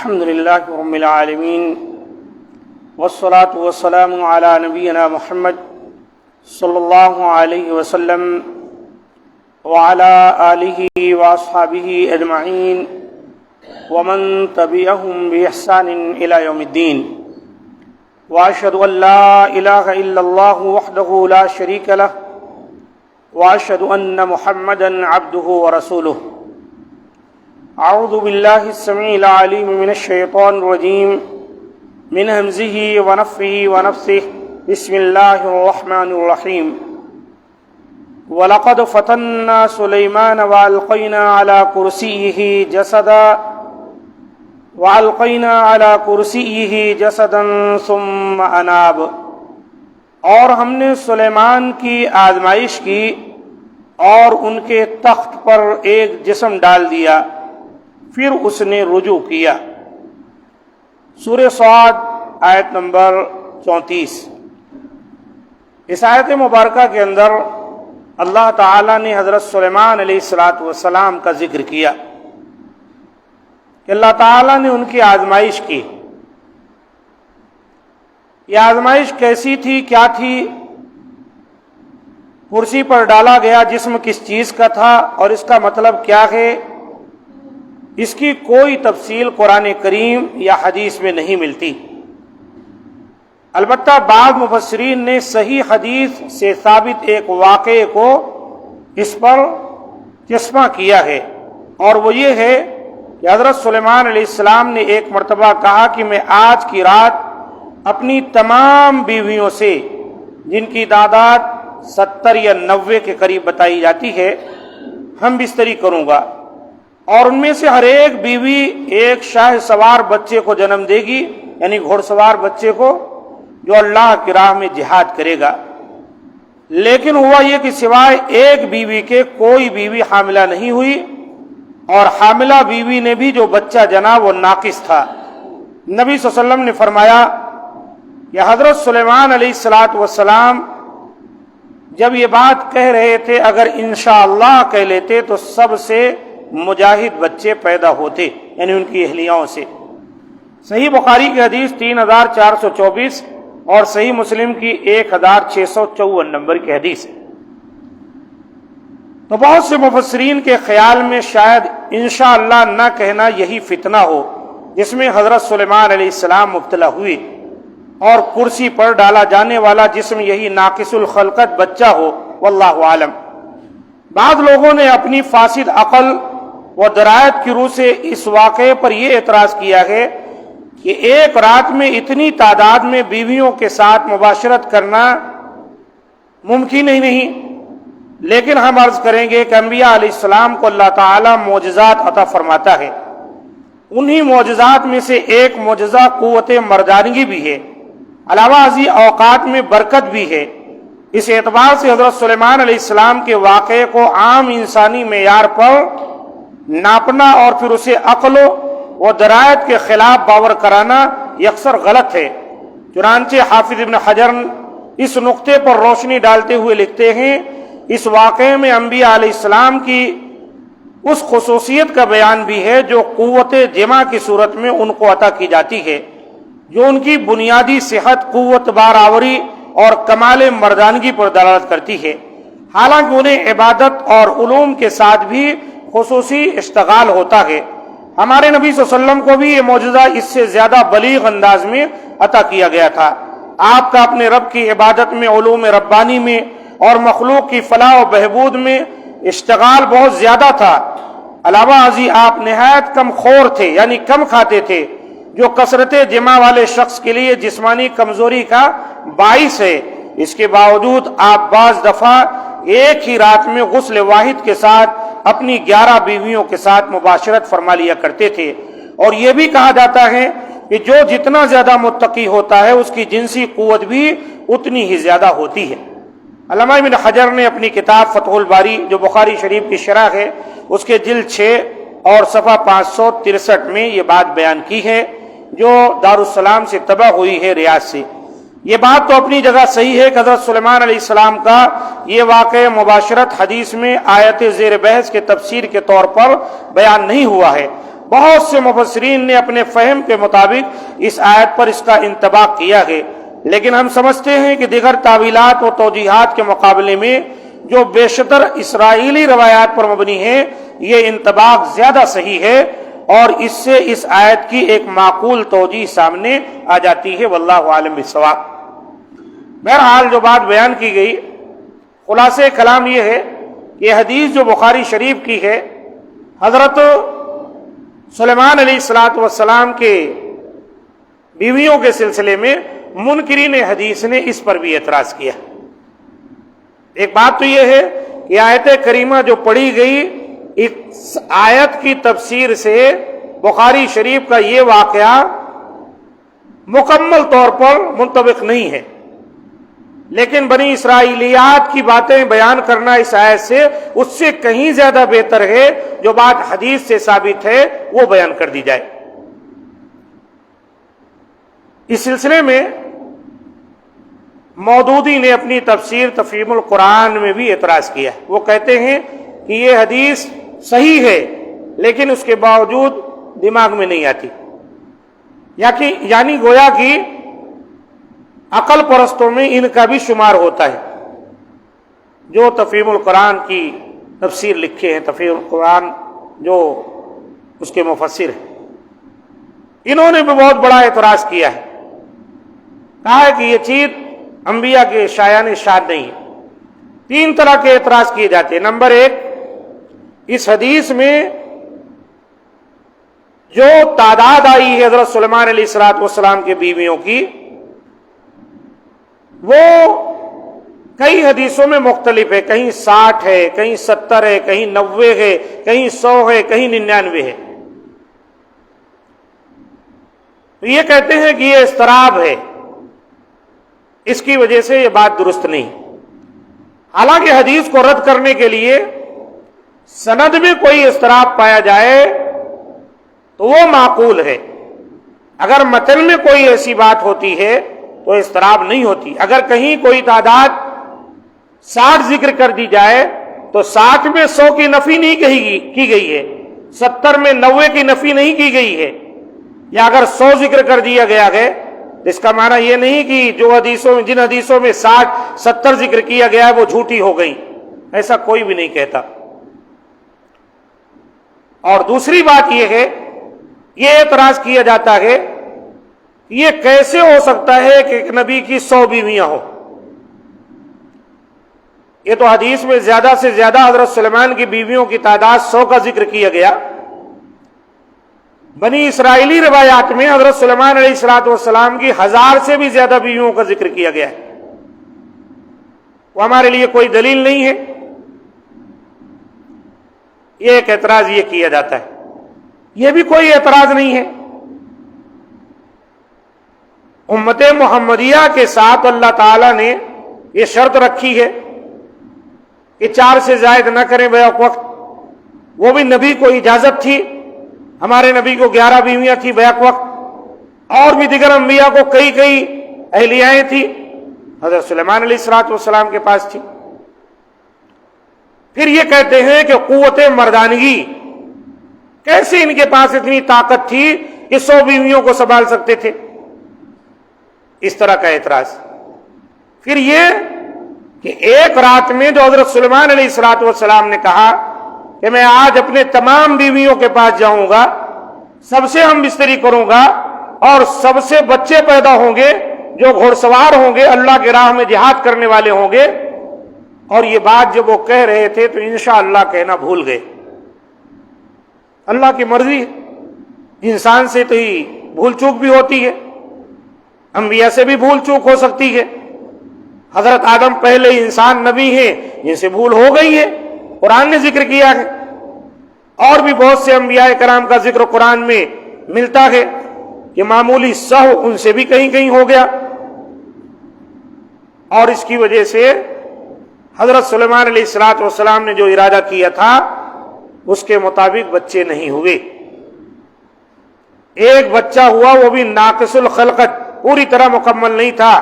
الحمد لله رب العالمين والصلاة والسلام على نبينا محمد صلى الله عليه وسلم وعلى آله وأصحابه أجمعين ومن تبعهم بإحسان إلى يوم الدين وأشهد أن لا إله إلا الله وحده لا شريك له وأشهد أن محمدا عبده ورسوله أعوذ بالله السميع العليم من الشيطان الرجيم من همزه ونفخه ونفثه بسم الله الرحمن الرحيم وَلَقَدْ فَتَنَّا سُلَيْمَانَ وَأَلْقَيْنَا عَلَى كُرْسِيِّهِ جَسَدًا ثُمَّ أَنَابَ، اور ہم نے سلیمان کی آزمائش کی اور ان کے تخت پر ایک جسم ڈال دیا، پھر اس نے رجوع کیا۔ سورہ صاد آیت نمبر 34۔ اس آیت مبارکہ کے اندر اللہ تعالیٰ نے حضرت سلیمان علیہ السلام کا ذکر کیا کہ اللہ تعالیٰ نے ان کی آزمائش کی۔ یہ آزمائش کیسی تھی، کیا تھی؟ کرسی پر ڈالا گیا جسم کس چیز کا تھا اور اس کا مطلب کیا ہے، اس کی کوئی تفصیل قرآن کریم یا حدیث میں نہیں ملتی۔ البتہ بعض مفسرین نے صحیح حدیث سے ثابت ایک واقعے کو اس پر چشمہ کیا ہے، اور وہ یہ ہے کہ حضرت سلیمان علیہ السلام نے ایک مرتبہ کہا کہ میں آج کی رات اپنی تمام بیویوں سے، جن کی تعداد 70 یا 90 کے قریب بتائی جاتی ہے، ہم بستری کروں گا، اور ان میں سے ہر ایک بیوی ایک شاہ سوار بچے کو جنم دے گی، یعنی گھوڑ سوار بچے کو، جو اللہ کی راہ میں جہاد کرے گا۔ لیکن ہوا یہ کہ سوائے ایک بیوی کے کوئی بیوی حاملہ نہیں ہوئی، اور حاملہ بیوی نے بھی جو بچہ جنا وہ ناقص تھا۔ نبی صلی اللہ علیہ وسلم نے فرمایا کہ حضرت سلیمان علیہ السلام جب یہ بات کہہ رہے تھے، اگر انشاءاللہ کہہ لیتے تو سب سے مجاہد بچے پیدا ہوتے، یعنی ان کی اہلیاؤں سے۔ صحیح بخاری کی حدیث 3424 اور صحیح مسلم کی 1654 نمبر کی حدیث ہے۔ تو بہت سے مفسرین کے خیال میں شاید انشاءاللہ نہ کہنا یہی فتنہ ہو جس میں حضرت سلیمان علیہ السلام مبتلا ہوئے، اور کرسی پر ڈالا جانے والا جسم یہی ناقص الخلقت بچہ ہو، واللہ عالم۔ بعض لوگوں نے اپنی فاسد عقل و درایت کی روح سے اس واقعے پر یہ اعتراض کیا ہے کہ ایک رات میں اتنی تعداد میں بیویوں کے ساتھ مباشرت کرنا ممکن ہی نہیں۔ لیکن ہم عرض کریں گے کہ انبیاء علیہ السلام کو اللہ تعالیٰ معجزات عطا فرماتا ہے، انہی معجزات میں سے ایک معجزہ قوت مردانگی بھی ہے، علاوہ ازیں اوقات میں برکت بھی ہے۔ اس اعتبار سے حضرت سلیمان علیہ السلام کے واقعے کو عام انسانی معیار پر ناپنا اور پھر اسے عقل و درایت کے خلاف باور کرانا یکسر غلط ہے۔ چنانچہ حافظ ابن حجر اس نقطے پر روشنی ڈالتے ہوئے لکھتے ہیں، اس واقعے میں انبیاء علیہ السلام کی اس خصوصیت کا بیان بھی ہے جو قوت جمع کی صورت میں ان کو عطا کی جاتی ہے، جو ان کی بنیادی صحت، قوت بارآوری اور کمال مردانگی پر دلالت کرتی ہے، حالانکہ انہیں عبادت اور علوم کے ساتھ بھی خصوصی اشتغال ہوتا ہے۔ ہمارے نبی صلی اللہ علیہ وسلم کو بھی یہ معجزہ اس سے زیادہ بلیغ انداز میں عطا کیا گیا تھا۔ آپ کا اپنے رب کی عبادت میں، علوم ربانی میں اور مخلوق کی فلاح و بہبود میں اشتغال بہت زیادہ تھا۔ علاوہ ازیں آپ نہایت کم خور تھے، یعنی کم کھاتے تھے، جو کثرت جمع والے شخص کے لیے جسمانی کمزوری کا باعث ہے۔ اس کے باوجود آپ بعض دفعہ ایک ہی رات میں غسل واحد کے ساتھ اپنی 11 بیویوں کے ساتھ مباشرت فرما لیا کرتے تھے، اور یہ بھی کہا جاتا ہے کہ جو جتنا زیادہ متقی ہوتا ہے اس کی جنسی قوت بھی اتنی ہی زیادہ ہوتی ہے۔ علامہ ابن حجر نے اپنی کتاب فتح الباری جو بخاری شریف کی شرح ہے، اس کے جلد 6 اور صفحہ 563 میں یہ بات بیان کی ہے، جو دارالسلام سے طبع ہوئی ہے، ریاض سے۔ یہ بات تو اپنی جگہ صحیح ہے کہ حضرت سلیمان علیہ السلام کا یہ واقعہ مباشرت حدیث میں آیت زیر بحث کے تفسیر کے طور پر بیان نہیں ہوا ہے، بہت سے مفسرین نے اپنے فہم کے مطابق اس آیت پر اس کا انطباق کیا ہے، لیکن ہم سمجھتے ہیں کہ دیگر تعویلات و توجیحات کے مقابلے میں جو بیشتر اسرائیلی روایات پر مبنی ہیں، یہ انطباق زیادہ صحیح ہے اور اس سے اس آیت کی ایک معقول توجیہ سامنے آ جاتی ہے، واللہ عالم بالصواب۔ بہرحال جو بات بیان کی گئی، خلاصہ کلام یہ ہے کہ یہ حدیث جو بخاری شریف کی ہے، حضرت سلیمان علیہ السلام کے بیویوں کے سلسلے میں منکرین حدیث نے اس پر بھی اعتراض کیا۔ ایک بات تو یہ ہے کہ آیت کریمہ جو پڑھی گئی، اس آیت کی تفسیر سے بخاری شریف کا یہ واقعہ مکمل طور پر منطبق نہیں ہے، لیکن بنی اسرائیلیات کی باتیں بیان کرنا اس آیت سے اس سے کہیں زیادہ بہتر ہے۔ جو بات حدیث سے ثابت ہے وہ بیان کر دی جائے۔ اس سلسلے میں مودودی نے اپنی تفسیر تفہیم القرآن میں بھی اعتراض کیا۔ وہ کہتے ہیں کہ یہ حدیث صحیح ہے لیکن اس کے باوجود دماغ میں نہیں آتی، یعنی گویا کہ عقل پرستوں میں ان کا بھی شمار ہوتا ہے۔ جو تفہیم القرآن کی تفسیر لکھے ہیں، تفہیم القرآن جو اس کے مفسر ہیں، انہوں نے بھی بہت بڑا اعتراض کیا ہے، کہا ہے کہ یہ چیز انبیاء کے شایان شان نہیں ہے۔ 3 طرح کے اعتراض کیے جاتے ہیں۔ نمبر 1، اس حدیث میں جو تعداد آئی ہے حضرت سلیمان علیہ السلام کے بیویوں کی، وہ کئی حدیثوں میں مختلف ہے، کہیں 60 ہے، کہیں 70 ہے، کہیں 90 ہے، کہیں 100 ہے، کہیں 99 ہے۔ تو یہ کہتے ہیں کہ یہ اضطراب ہے، اس کی وجہ سے یہ بات درست نہیں۔ حالانکہ حدیث کو رد کرنے کے لیے سند میں کوئی اضطراب پایا جائے تو وہ معقول ہے۔ اگر متن میں کوئی ایسی بات ہوتی ہے تو اضطراب نہیں ہوتی۔ اگر کہیں کوئی تعداد 60 ذکر کر دی جائے تو 60 میں 100 کی نفی نہیں کی گئی ہے، 70 میں 90 کی نفی نہیں کی گئی ہے، یا اگر 100 ذکر کر دیا گیا ہے، اس کا معنی یہ نہیں کہ جن حدیثوں میں 60 70 ذکر کیا گیا ہے وہ جھوٹی ہو گئی، ایسا کوئی بھی نہیں کہتا۔ اور دوسری بات یہ ہے، یہ اعتراض کیا جاتا ہے یہ کیسے ہو سکتا ہے کہ ایک نبی کی 100 بیویاں ہوں؟ یہ تو حدیث میں زیادہ سے زیادہ حضرت سلیمان کی بیویوں کی تعداد 100 کا ذکر کیا گیا۔ بنی اسرائیلی روایات میں حضرت سلیمان علیہ السلام کی 1000 سے بھی زیادہ بیویوں کا ذکر کیا گیا ہے۔ وہ ہمارے لیے کوئی دلیل نہیں ہے، یہ ایک اعتراض یہ کیا جاتا ہے۔ یہ بھی کوئی اعتراض نہیں ہے۔ امت محمدیہ کے ساتھ اللہ تعالیٰ نے یہ شرط رکھی ہے کہ 4 سے زائد نہ کریں بیک وقت۔ وہ بھی نبی کو اجازت تھی، ہمارے نبی کو 11 بیویاں تھی بیک وقت، اور بھی دیگر انبیاء کو کئی اہلیائیں تھی، حضرت سلیمان علیہ السلام کے پاس تھی۔ پھر یہ کہتے ہیں کہ قوت مردانگی، کیسے ان کے پاس اتنی طاقت تھی کہ 100 بیویوں کو سنبھال سکتے تھے؟ اس طرح کا اعتراض۔ پھر یہ کہ ایک رات میں جو حضرت سلیمان علیہ السلام نے کہا کہ میں آج اپنے تمام بیویوں کے پاس جاؤں گا، سب سے ہم بستری کروں گا، اور سب سے بچے پیدا ہوں گے جو گھوڑ سوار ہوں گے، اللہ کی راہ میں جہاد کرنے والے ہوں گے، اور یہ بات جب وہ کہہ رہے تھے تو انشاءاللہ کہنا بھول گئے۔ اللہ کی مرضی ہے، انسان سے تو ہی بھول چوک بھی ہوتی ہے، انبیاء سے بھی بھول چوک ہو سکتی ہے۔ حضرت آدم پہلے انسان نبی ہیں جن سے بھول ہو گئی ہے، قرآن نے ذکر کیا ہے، اور بھی بہت سے انبیاء کرام کا ذکر قرآن میں ملتا ہے کہ معمولی سہو ان سے بھی کہیں ہو گیا، اور اس کی وجہ سے حضرت سلیمان علیہ السلام نے جو ارادہ کیا تھا اس کے مطابق بچے نہیں ہوئے۔ ایک بچہ ہوا، وہ بھی ناقص الخلقت، پوری طرح مکمل نہیں تھا،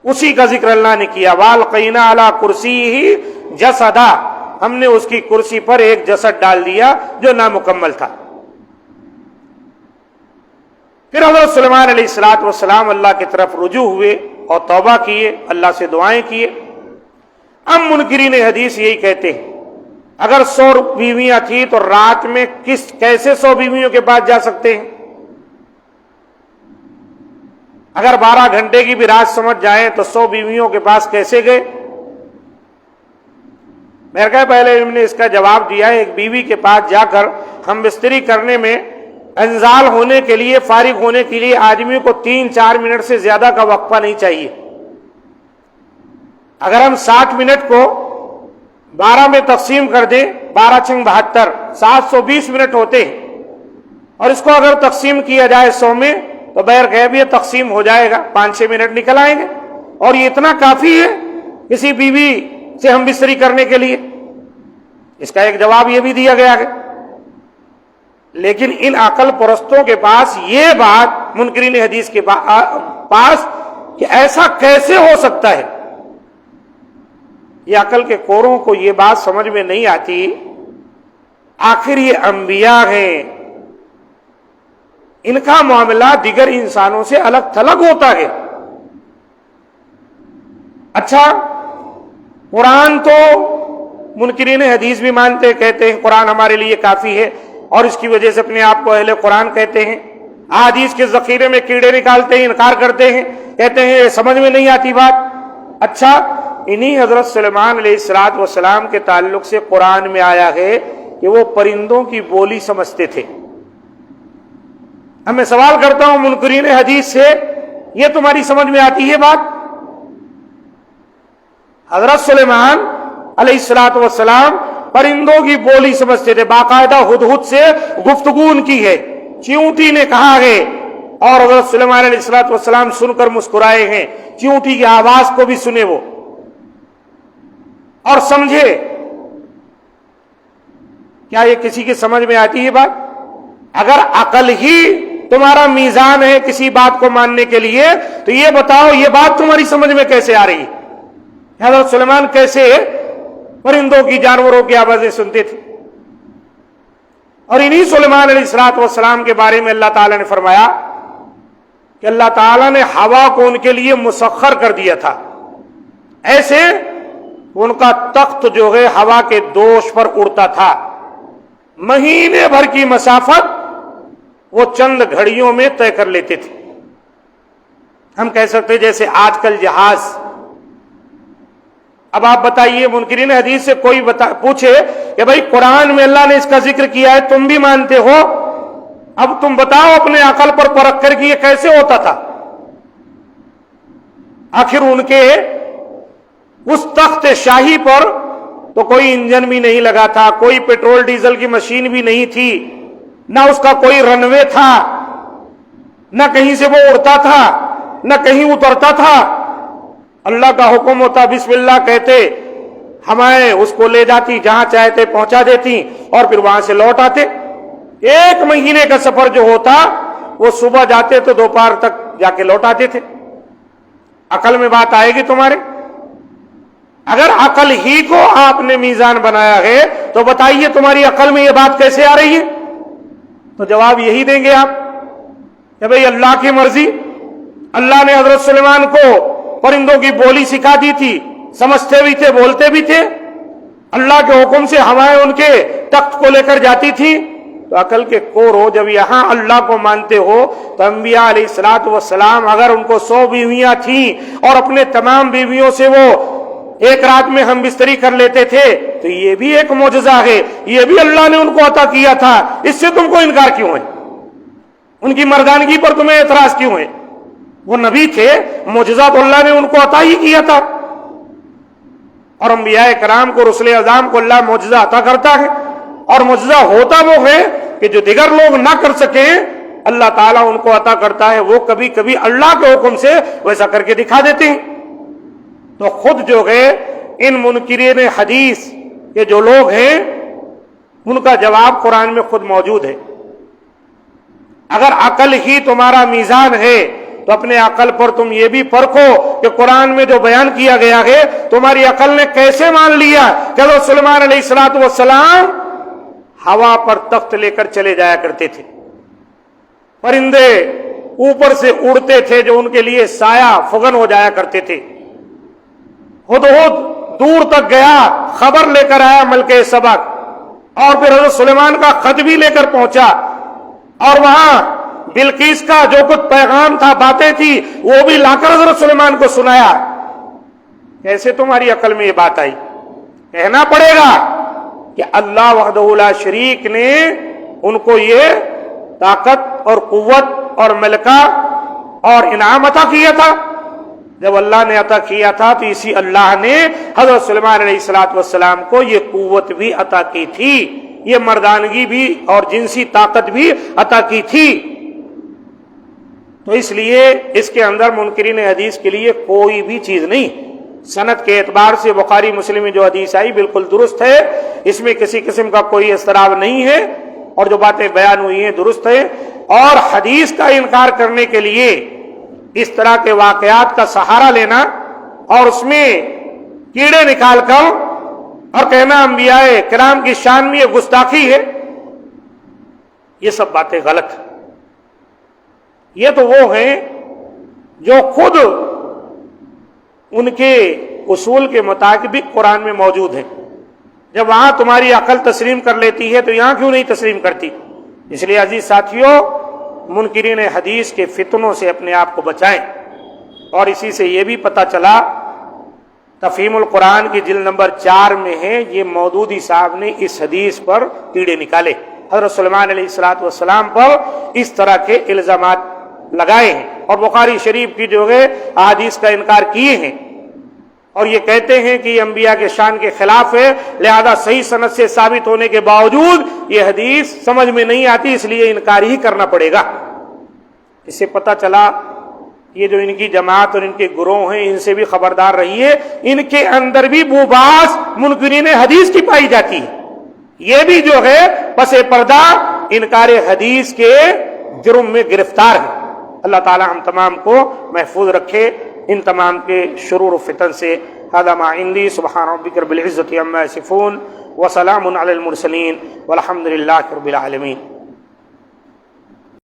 اسی کا ذکر اللہ نے کیا۔ وَالْقَيْنَا عَلَىٰ كُرْسِيِّهِ جَسَدًا، ہم نے اس کی کرسی پر ایک جسد ڈال دیا جو نامکمل تھا۔ پھر حضرت سلیمان علیہ السلام اللہ کی طرف رجوع ہوئے اور توبہ کیے، اللہ سے دعائیں کیے۔ اب منکرین حدیث یہی کہتے ہیں اگر 100 بیویاں تھیں تو رات میں کیسے 100 بیویوں کے پاس جا سکتے ہیں؟ اگر 12 گھنٹے کی بھی رات سمجھ جائیں تو 100 بیویوں کے پاس کیسے گئے؟ میں نے کہا پہلے علم نے اس کا جواب دیا ہے، ایک بیوی کے پاس جا کر ہم بستری کرنے میں انزال ہونے کے لیے، فارغ ہونے کے لیے آدمی کو 3-4 منٹ سے زیادہ کا وقفہ نہیں چاہیے۔ اگر ہم 60 منٹ کو 12 میں تقسیم کر دیں، 12 × 72 720 منٹ ہوتے ہیں، اور اس کو اگر تقسیم کیا جائے 100 میں تو بغیر غیب یہ تقسیم ہو جائے گا، 5-6 منٹ نکل آئیں گے، اور یہ اتنا کافی ہے کسی بیوی سے ہم بستری کرنے کے لیے۔ اس کا ایک جواب یہ بھی دیا گیا ہے، لیکن ان عقل پرستوں کے پاس یہ بات، منکرین حدیث کے پاس، کہ ایسا کیسے ہو سکتا ہے، یہ عقل کے کوروں کو یہ بات سمجھ میں نہیں آتی۔ آخر یہ انبیاء ہیں، ان کا معاملہ دیگر انسانوں سے الگ تھلگ ہوتا ہے۔ اچھا، قرآن تو منکرین حدیث بھی مانتے، کہتے ہیں قرآن ہمارے لیے کافی ہے، اور اس کی وجہ سے اپنے آپ کو اہل قرآن کہتے ہیں۔ احادیث کے ذخیرے میں کیڑے نکالتے ہیں، انکار کرتے ہیں، کہتے ہیں یہ سمجھ میں نہیں آتی بات۔ اچھا، انہی حضرت سلیمان علیہ السلام کے تعلق سے قرآن میں آیا ہے کہ وہ پرندوں کی بولی سمجھتے تھے۔ اب میں سوال کرتا ہوں منکرین حدیث سے، یہ تمہاری سمجھ میں آتی ہے بات؟ حضرت سلیمان علیہ السلام پرندوں کی بولی سمجھتے تھے، باقاعدہ ہدہد سے گفتگو ان کی ہے، چیونٹی نے کہا ہے، اور حضرت سلیمان علیہ السلام سن کر مسکرائے ہیں، چیونٹی کی آواز کو بھی سنے وہ اور سمجھے۔ کیا یہ کسی کی سمجھ میں آتی ہے بات؟ اگر عقل ہی تمہارا میزان ہے کسی بات کو ماننے کے لیے تو یہ بتاؤ یہ بات تمہاری سمجھ میں کیسے آ رہی ہے؟ حضرت سلیمان کیسے پرندوں کی، جانوروں کی آوازیں سنتے تھے؟ اور انہی سلیمان علیہ السلام کے بارے میں اللہ تعالیٰ نے فرمایا کہ اللہ تعالیٰ نے ہوا کو ان کے لیے مسخر کر دیا تھا، ایسے ان کا تخت جو ہے ہوا کے دوش پر اڑتا تھا، مہینے بھر کی مسافت وہ چند گھڑیوں میں طے کر لیتے تھے۔ ہم کہہ سکتے جیسے آج کل جہاز۔ اب آپ بتائیے، منکرین حدیث سے کوئی پوچھے کہ بھائی قرآن میں اللہ نے اس کا ذکر کیا ہے، تم بھی مانتے ہو، اب تم بتاؤ اپنے عقل پر پرکھ کر کہ یہ کیسے ہوتا تھا؟ آخر ان کے اس تخت شاہی پر تو کوئی انجن بھی نہیں لگا تھا، کوئی پیٹرول ڈیزل کی مشین بھی نہیں تھی، نہ اس کا کوئی رن وے تھا، نہ کہیں سے وہ اڑتا تھا، نہ کہیں اترتا تھا۔ اللہ کا حکم ہوتا، بسم اللہ کہتے، ہمیں اس کو لے جاتی، جہاں چاہتے پہنچا دیتی، اور پھر وہاں سے لوٹ آتے۔ 1 مہینے کا سفر جو ہوتا وہ صبح جاتے تو دوپہر تک جا کے لوٹ آتے تھے۔ عقل میں بات آئے گی تمہارے؟ اگر عقل ہی کو آپ نے میزان بنایا ہے تو بتائیے تمہاری عقل میں یہ بات کیسے آ رہی ہے؟ تو جواب یہی دیں گے آپ کہ بھئی اللہ کی مرضی، اللہ نے حضرت سلیمان کو پرندوں کی بولی سکھا دی تھی، سمجھتے بھی تھے، بولتے بھی تھے، اللہ کے حکم سے ہوائیں ان کے تخت کو لے کر جاتی تھی۔ تو عقل کے کورو، جب یہاں اللہ کو مانتے ہو تو انبیاء علیہ السلام اگر ان کو 100 بیویاں تھیں اور اپنے تمام بیویوں سے وہ ایک رات میں ہم بستری کر لیتے تھے تو یہ بھی ایک معجزہ ہے، یہ بھی اللہ نے ان کو عطا کیا تھا، اس سے تم کو انکار کیوں ہے؟ ان کی مردانگی پر تمہیں اعتراض کیوں ہے؟ وہ نبی تھے، معجزہ تو اللہ نے ان کو عطا ہی کیا تھا، اور انبیاء کرام کو، رسل اعظام کو اللہ معجزہ عطا کرتا ہے، اور معجزہ ہوتا وہ ہے کہ جو دیگر لوگ نہ کر سکیں اللہ تعالیٰ ان کو عطا کرتا ہے، وہ کبھی کبھی اللہ کے حکم سے ویسا کر کے دکھا دیتے ہیں۔ تو خود جو ہے ان منکرین حدیث کے جو لوگ ہیں ان کا جواب قرآن میں خود موجود ہے۔ اگر عقل ہی تمہارا میزان ہے تو اپنے عقل پر تم یہ بھی پرکھو کہ قرآن میں جو بیان کیا گیا ہے تمہاری عقل نے کیسے مان لیا کہ حضرت سلیمان علیہ السلام ہوا پر تخت لے کر چلے جایا کرتے تھے، پرندے اوپر سے اڑتے تھے جو ان کے لیے سایہ فغن ہو جایا کرتے تھے۔ ہدہد دور تک گیا، خبر لے کر آیا ملکہ سبق، اور پھر حضرت سلیمان کا خط بھی لے کر پہنچا، اور وہاں بلقیس کا جو کچھ پیغام تھا، باتیں تھی، وہ بھی لا کر حضرت سلیمان کو سنایا۔ کیسے تمہاری عقل میں یہ بات آئی؟ کہنا پڑے گا کہ اللہ وحدہ لا شریک نے ان کو یہ طاقت اور قوت اور ملکہ اور انعام عطا کیا تھا۔ جب اللہ نے عطا کیا تھا تو اسی اللہ نے حضرت سلیمان علیہ السلام کو یہ قوت بھی عطا کی تھی، یہ مردانگی بھی اور جنسی طاقت بھی عطا کی تھی۔ تو اس لیے اس کے اندر منکرین حدیث کے لیے کوئی بھی چیز نہیں۔ سند کے اعتبار سے بخاری مسلم میں جو حدیث آئی بالکل درست ہے، اس میں کسی قسم کا کوئی اضطراب نہیں ہے، اور جو باتیں بیان ہوئی ہیں درست ہے۔ اور حدیث کا انکار کرنے کے لیے اس طرح کے واقعات کا سہارا لینا اور اس میں کیڑے نکال کر اور کہنا انبیاء کرام کی شان میں یہ گستاخی ہے، یہ سب باتیں غلط ہیں۔ یہ تو وہ ہیں جو خود ان کے اصول کے مطابق قرآن میں موجود ہیں۔ جب وہاں تمہاری عقل تسلیم کر لیتی ہے تو یہاں کیوں نہیں تسلیم کرتی؟ اس لیے عزیز ساتھیوں، منکرین حدیث کے فتنوں سے اپنے آپ کو بچائیں۔ اور اسی سے یہ بھی پتہ چلا، تفہیم القرآن کی جلد نمبر 4 میں ہے، یہ مودودی صاحب نے اس حدیث پر کیڑے نکالے، حضرت سلیمان علیہ السلام پر اس طرح کے الزامات لگائے ہیں، اور بخاری شریف کی جو ہے احادیث کا انکار کیے ہیں، اور یہ کہتے ہیں کہ یہ انبیاء کے شان کے خلاف ہے، لہذا صحیح سند سے ثابت ہونے کے باوجود یہ حدیث سمجھ میں نہیں آتی، اس لیے انکار ہی کرنا پڑے گا۔ اس سے پتہ چلا یہ جو ان کی جماعت اور ان کے گروہ ہیں، ان سے بھی خبردار رہیے، ان کے اندر بھی بوباس منکرین حدیث کی پائی جاتی ہے۔ یہ بھی جو ہے پس پردہ انکار حدیث کے جرم میں گرفتار ہے۔ اللہ تعالی ہم تمام کو محفوظ رکھے ان تمام کے شرور و فتن سے۔ هذا ما عندي، سبحان ربك رب العزة عما يصفون، وسلام على المرسلين، والحمد لله رب العالمين۔